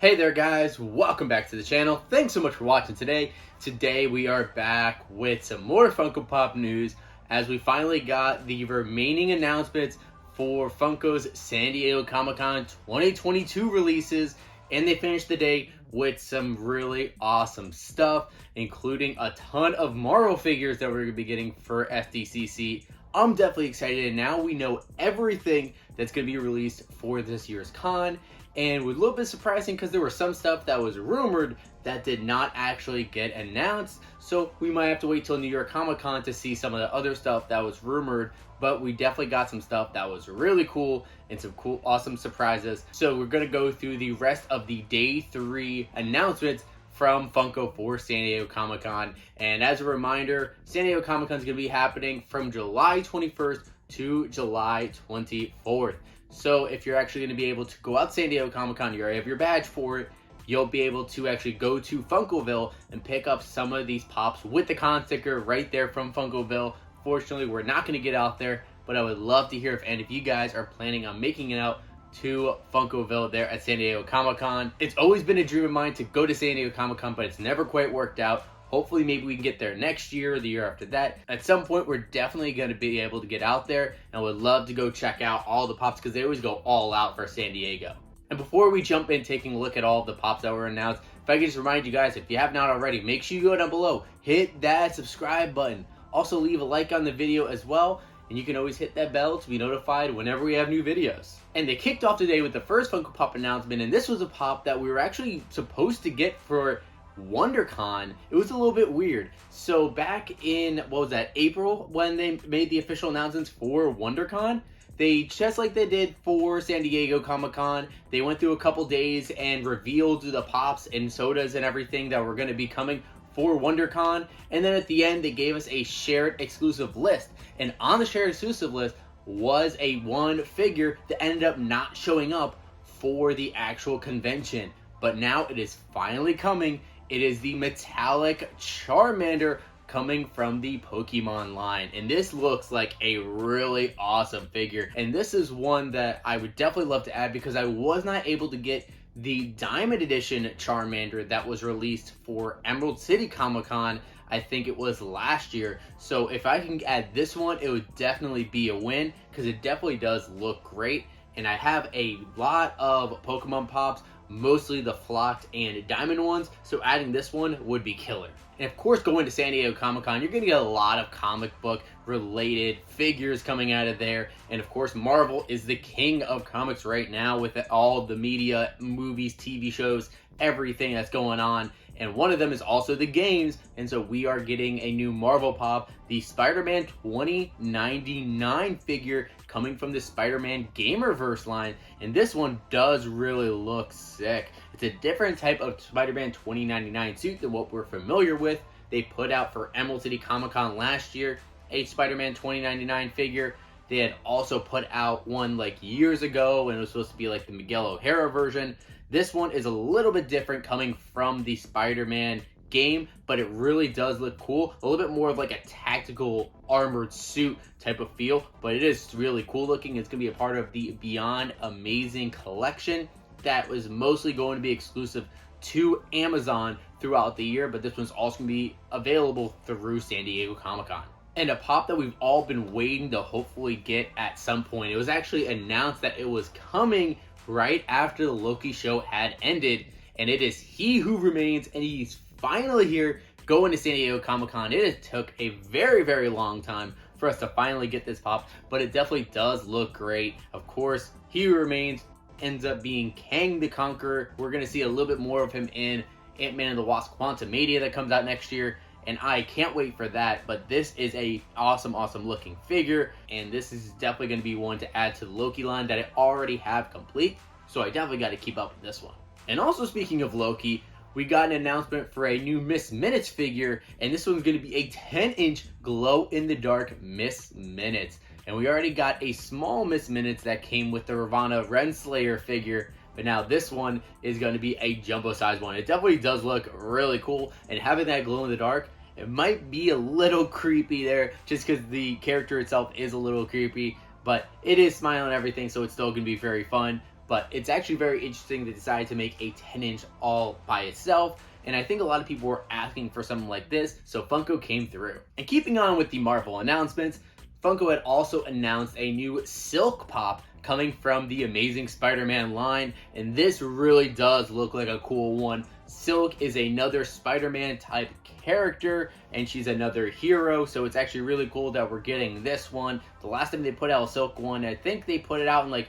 Hey there guys, welcome back to the channel. Thanks so much for watching today. Today we are back with some more Funko Pop news as we finally got the remaining announcements for Funko's San Diego Comic-Con 2022 releases, and they finished the day with some really awesome stuff, including a ton of Marvel figures that we're going to be getting for SDCC. I'm definitely excited, and now we know everything that's going to be released for this year's con. And it was a little bit surprising because there was some stuff that was rumored that did not actually get announced. So we might have to wait till New York Comic Con to see some of the other stuff that was rumored. But we definitely got some stuff that was really cool and some cool, awesome surprises. So we're going to go through the rest of the Day 3 announcements from Funko for San Diego Comic Con. And as a reminder, San Diego Comic Con is going to be happening from July 21st to July 24th. So if you're actually going to be able to go out to San Diego Comic-Con, you already have your badge for it, you'll be able to actually go to Funkoville and pick up some of these pops with the con sticker right there from Funkoville. Fortunately, we're not going to get out there, but I would love to hear if any of you guys are planning on making it out to Funkoville there at San Diego Comic-Con. It's always been a dream of mine to go to San Diego Comic-Con, but it's never quite worked out. Hopefully, maybe we can get there next year or the year after that. At some point, we're definitely going to be able to get out there, and would love to go check out all the pops because they always go all out for San Diego. And before we jump in taking a look at all of the pops that were announced, if I could just remind you guys, if you have not already, make sure you go down below, hit that subscribe button. Also, leave a like on the video as well, and you can always hit that bell to be notified whenever we have new videos. And they kicked off today with the first Funko Pop announcement, and this was a pop that we were actually supposed to get for WonderCon. It was a little bit weird. So back in, what was that, April, when they made the official announcements for WonderCon, they, just like they did for San Diego Comic-Con, they went through a couple days and revealed the pops and sodas and everything that were going to be coming for WonderCon, and then at the end they gave us a shared exclusive list, and on the shared exclusive list was a one figure that ended up not showing up for the actual convention, but now it is finally coming. It is the metallic Charmander coming from the Pokemon line. And this looks like a really awesome figure. And this is one that I would definitely love to add because I was not able to get the Diamond Edition Charmander that was released for Emerald City Comic Con. I think it was last year. So if I can add this one, it would definitely be a win because it definitely does look great. And I have a lot of Pokemon Pops, mostly the flocked and diamond ones, so adding this one would be killer. And of course, going to San Diego Comic-Con, you're going to get a lot of comic book related figures coming out of there. And of course, Marvel is the king of comics right now with all the media, movies, TV shows, everything that's going on. And one of them is also the games, and so we are getting a new Marvel Pop, the Spider-Man 2099 figure coming from the Spider-Man Gamerverse line, and this one does really look sick. It's a different type of Spider-Man 2099 suit than what we're familiar with. They put out for Emerald City Comic Con last year a Spider-Man 2099 figure. They had also put out one like years ago, and it was supposed to be like the Miguel O'Hara version. This one is a little bit different coming from the Spider-Man game, but it really does look cool. A little bit more of like a tactical armored suit type of feel, but it is really cool looking. It's going to be a part of the Beyond Amazing collection that was mostly going to be exclusive to Amazon throughout the year, but this one's also going to be available through San Diego Comic-Con. And a pop that we've all been waiting to hopefully get at some point. It was actually announced that it was coming right after the Loki show had ended, and it is He Who Remains, and he's finally here going to San Diego Comic-Con. It took a very, very long time for us to finally get this pop, but it definitely does look great. Of course, He Who Remains ends up being Kang the Conqueror. We're going to see a little bit more of him in Ant-Man and the Wasp Quantumania that comes out next year, and I can't wait for that. But this is a awesome looking figure, and this is definitely going to be one to add to the Loki line that I already have complete, so I definitely got to keep up with this one. And also, speaking of Loki, we got an announcement for a new Miss Minutes figure, and this one's going to be a 10-inch glow-in-the-dark Miss Minutes. And we already got a small Miss Minutes that came with the Ravonna Renslayer figure, but now this one is going to be a jumbo size one. It definitely does look really cool, and having that glow in the dark, it might be a little creepy there just because the character itself is a little creepy, but it is smiling and everything, so it's still going to be very fun. but it's actually very interesting they decided to make a 10-inch all by itself. And I think a lot of people were asking for something like this, so Funko came through. And keeping on with the Marvel announcements, Funko had also announced a new Silk Pop coming from the Amazing Spider-Man line, and this really does look like a cool one. Silk is another Spider-Man type character, and she's another hero, so it's actually really cool that we're getting this one. The last time they put out a Silk one, I think they put it out in like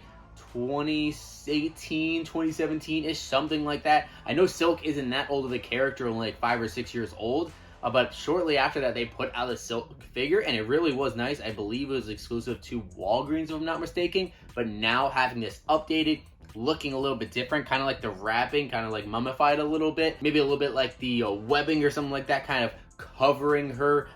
2018, 2017-ish, something like that. I know Silk isn't that old of a character, only like 5 or 6 years old, but shortly after that they put out a Silk figure, and it really was nice. I believe it was exclusive to Walgreens, if I'm not mistaken, but now having this updated, looking a little bit different, kind of like the wrapping, kind of like mummified a little bit, maybe a little bit like the webbing or something like that, kind of covering her,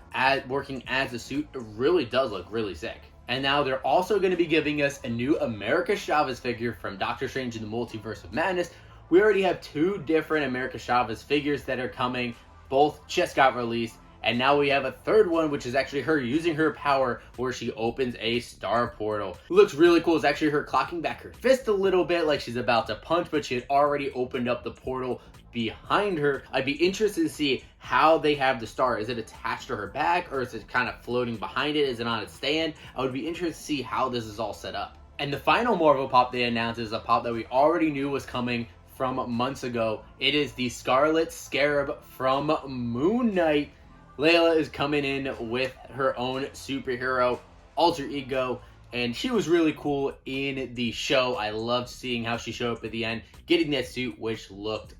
working as a suit. It really does look really sick. And now they're also going to be giving us a new America Chavez figure from Doctor Strange in the Multiverse of Madness. We already have 2 different America Chavez figures that are coming. Both just got released. And now we have a 3rd one, which is actually her using her power where she opens a star portal. It looks really cool. It's actually her clocking back her fist a little bit like she's about to punch, but she had already opened up the portal behind her. I'd be interested to see how they have the star. Is it attached to her back, or is it kind of floating behind it? Is it on its stand? I would be interested to see how this is all set up. And the final Marvel pop they announced is a pop that we already knew was coming from months ago. It is the Scarlet Scarab from Moon Knight. Layla is coming in with her own superhero alter ego, and she was really cool in the show. I loved seeing how she showed up at the end, getting that suit, which looked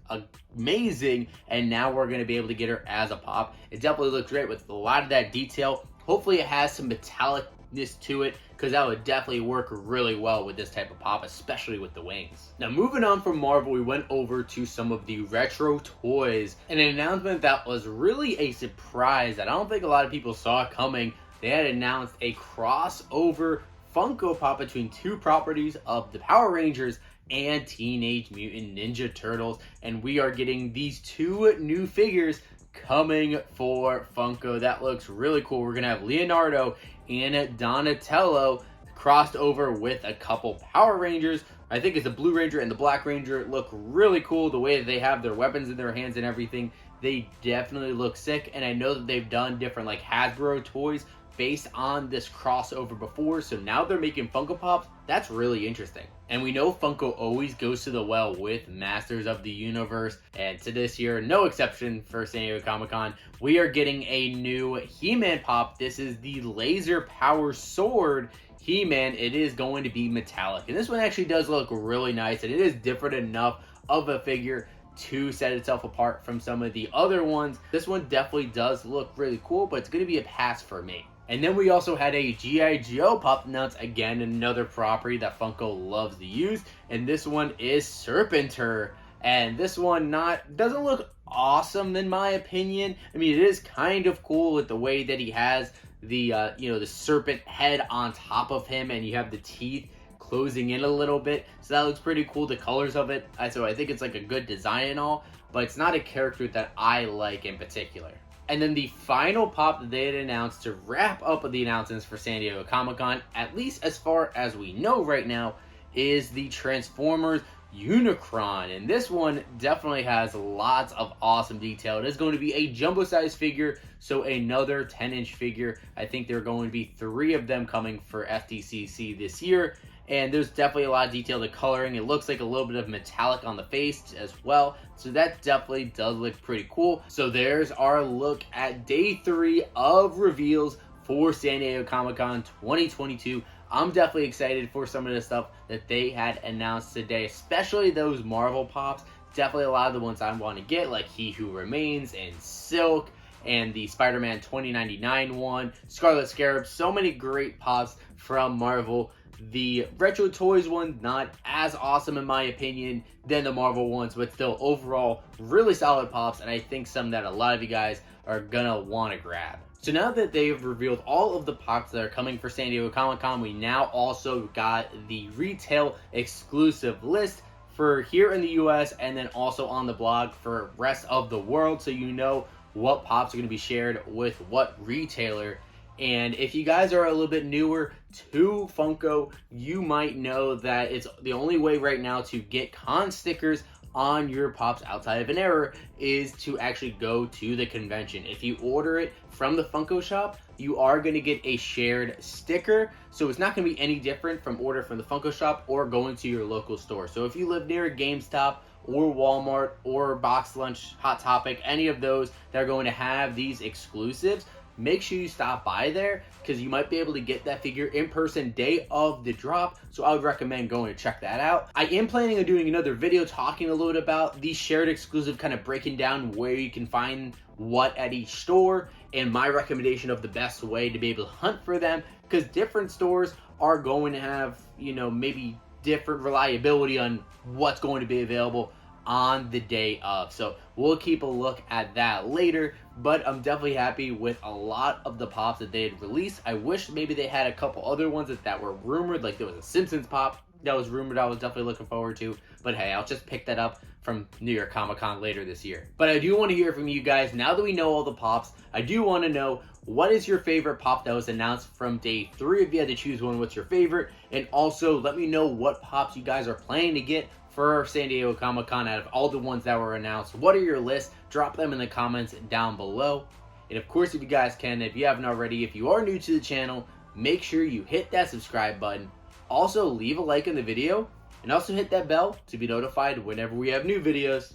amazing, and now we're going to be able to get her as a pop. It definitely looks great with a lot of that detail. Hopefully it has some metallicness to it, because that would definitely work really well with this type of pop, especially with the wings. Now, moving on from Marvel, we went over to some of the retro toys, and an announcement that was really a surprise that I don't think a lot of people saw coming. They had announced a crossover Funko Pop between 2 properties of the Power Rangers and Teenage Mutant Ninja Turtles, and we are getting these 2 new figures coming for Funko. That looks really cool. We're gonna have Leonardo and Donatello crossed over with a couple Power Rangers. I think it's the Blue Ranger and the Black Ranger. Look really cool. The way that they have their weapons in their hands and everything, they definitely look sick. And I know that they've done different like Hasbro toys based on this crossover before, so now they're making Funko Pops. That's really interesting. And we know Funko always goes to the well with Masters of the Universe, and to this year, no exception for San Diego Comic-Con, we are getting a new He-Man Pop. This is the Laser Power Sword He-Man. It is going to be metallic, and this one actually does look really nice, and it is different enough of a figure to set itself apart from some of the other ones. This one definitely does look really cool, but it's going to be a pass for me. And then we also had a G.I. Joe pop announced, again, another property that Funko loves to use, and this one is Serpenter. And this one doesn't look awesome in my opinion. I mean, it is kind of cool with the way that he has the the serpent head on top of him, and you have the teeth closing in a little bit, so that looks pretty cool. The colors of it, so I think it's like a good design and all, but it's not a character that I like in particular. And then the final pop that they had announced to wrap up the announcements for San Diego Comic-Con, at least as far as we know right now, is the Transformers Unicron. And this one definitely has lots of awesome detail. It is going to be a jumbo-sized figure, so another 10-inch figure. I think there are going to be 3 of them coming for SDCC this year. And there's definitely a lot of detail to coloring. It looks like a little bit of metallic on the face as well. So that definitely does look pretty cool. So there's our look at day 3 of reveals for San Diego Comic-Con 2022. I'm definitely excited for some of the stuff that they had announced today, especially those Marvel Pops. Definitely a lot of the ones I want to get, like He Who Remains and Silk and the Spider-Man 2099 one, Scarlet Scarab. So many great pops from Marvel. The Retro Toys one, not as awesome in my opinion than the Marvel ones, but still overall really solid pops, and I think some that a lot of you guys are gonna want to grab. So now that they've revealed all of the pops that are coming for San Diego Comic-Con, we now also got the retail exclusive list for here in the US, and then also on the blog for rest of the world, so you know what pops are going to be shared with what retailer. And if you guys are a little bit newer to Funko, you might know that it's the only way right now to get con stickers on your Pops outside of an error is to actually go to the convention. If you order it from the Funko shop, you are going to get a shared sticker. So it's not going to be any different from order from the Funko shop or going to your local store. So if you live near a GameStop or Walmart or Box Lunch, Hot Topic, any of those that are going to have these exclusives, make sure you stop by there because you might be able to get that figure in person day of the drop. So I would recommend going to check that out. I am planning on doing another video talking a little bit about the shared exclusive, kind of breaking down where you can find what at each store and my recommendation of the best way to be able to hunt for them, because different stores are going to have, you know, maybe different reliability on what's going to be available on the day of. So we'll keep a look at that later, but I'm definitely happy with a lot of the Pops that they had released. I wish maybe they had a couple other ones that were rumored, like there was a Simpsons Pop that was rumored I was definitely looking forward to, but hey, I'll just pick that up from New York Comic Con later this year. But I do want to hear from you guys. Now that we know all the Pops, I do want to know, what is your favorite Pop that was announced from day 3? If you had to choose one, what's your favorite? And also let me know what Pops you guys are planning to get for San Diego Comic-Con out of all the ones that were announced. What are your lists? Drop them in the comments down below. And of course, if you guys can, if you haven't already, if you are new to the channel, make sure you hit that subscribe button. Also, leave a like in the video and also hit that bell to be notified whenever we have new videos.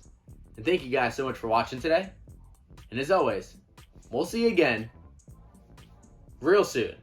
And thank you guys so much for watching today. And as always, we'll see you again real soon.